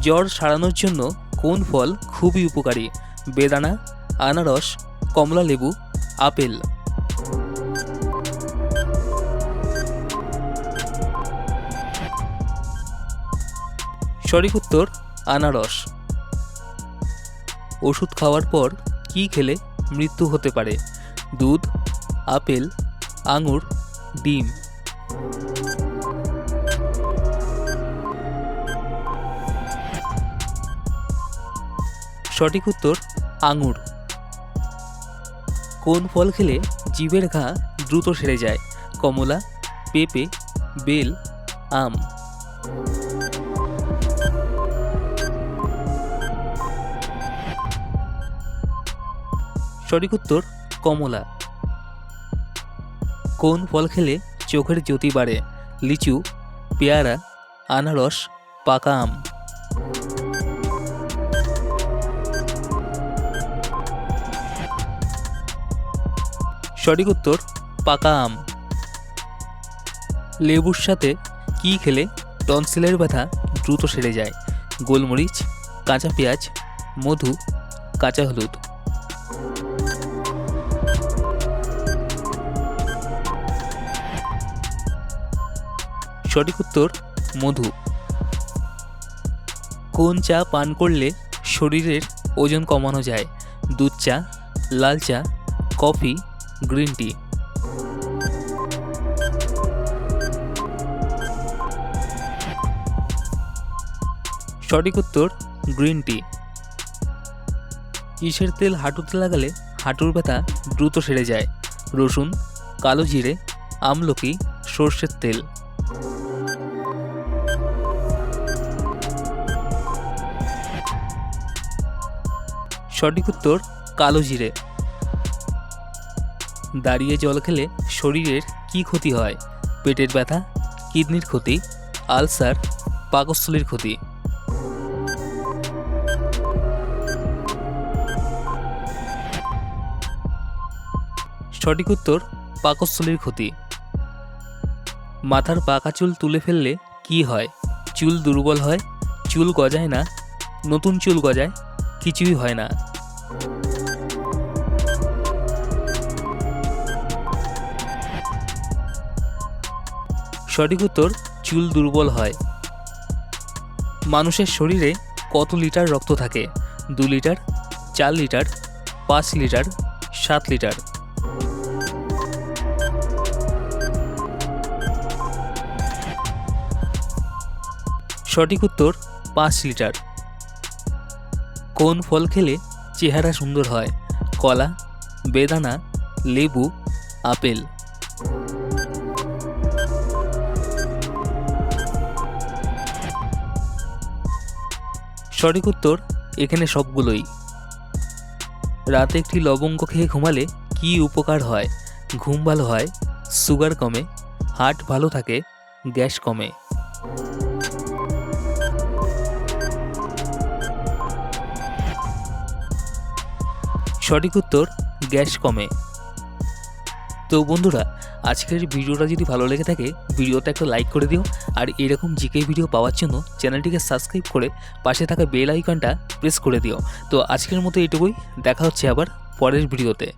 জ্বর সারানোর জন্য কোন ফল খুবই উপকারী? বেদানা, আনারস, কমলালেবু, আপেল। সঠিক উত্তর আনারস। ওষুধ খাওয়ার পর কি খেলে মৃত্যু হতে পারে? দুধ, আপেল, আঙুর, ডিম। সঠিক উত্তর আঙুর। কোন ফল খেলে জিভের ঘা দ্রুত সেরে যায়? কমলা, পেঁপে, বেল, আম। সঠিক উত্তর কমলা। কোন ফল খেলে চোখের জ্যোতি বাড়ে? লিচু, পেয়ারা, আনারস, পাকা আম। সঠিক উত্তর পাকা আম। লেবুর সাথে কি খেলে টনসিলের ব্যথা দ্রুত সেরে যায়? গোলমরিচ, কাঁচা পেঁয়াজ, মধু, কাঁচা হলুদ। সঠিক উত্তর মধু। কোন চা পান করলে শরীরের ওজন কমানো যায়? দুধ চা, লাল চা, কফি, গ্রিন টি। সঠিক উত্তর গ্রিন টি। কিসের তেল হাঁটুতে লাগালে হাঁটুর ব্যথা দ্রুত সেরে যায়? রসুন, কালো জিরে, আমলকি, সর্ষের তেল। সঠিক উত্তর কালো জিরে। দাঁড়িয়ে জল খেলে শরীরের কি ক্ষতি হয়? পেটের ব্যথা, কিডনির ক্ষতি, আলসার, পাকস্থলীর ক্ষতি। সঠিক উত্তর পাকস্থলীর ক্ষতি। মাথার পাকা চুল তুলে ফেললে কি হয়? চুল দুর্বল হয়, চুল গজায় না, নতুন চুল গজায়, কিছুই হয় না। সঠিক উত্তর চুল দুর্বল হয়। মানুষের শরীরে কত লিটার রক্ত থাকে? 2 লিটার, 4 লিটার, 5 লিটার, 7 লিটার। সঠিক উত্তর 5 লিটার। কোন ফল খেলে চেহারা সুন্দর হয়? কলা, বেদানা, লেবু, আপেল। সঠিক উত্তর এখানে সবগুলোই। রাতে একটি লবঙ্গ খেয়ে ঘুমালে কি উপকার হয়? ঘুম ভালো হয়, সুগার কমে, হার্ট ভালো থাকে, গ্যাস কমে। সঠিক উত্তর গ্যাস কমে। তো বন্ধুরা, আজকের ভিডিওটা যদি ভালো লেগে থাকে ভিডিওতে একটা লাইক করে দিও, আর এরকম জিকে ভিডিও পাওয়ার জন্য চ্যানেলটিকে সাবস্ক্রাইব করে পাশে থাকা বেল আইকনটা প্রেস করে দিও। তো আজকের মতো এইটুকুই, দেখা হচ্ছে আবার পরের ভিডিওতে।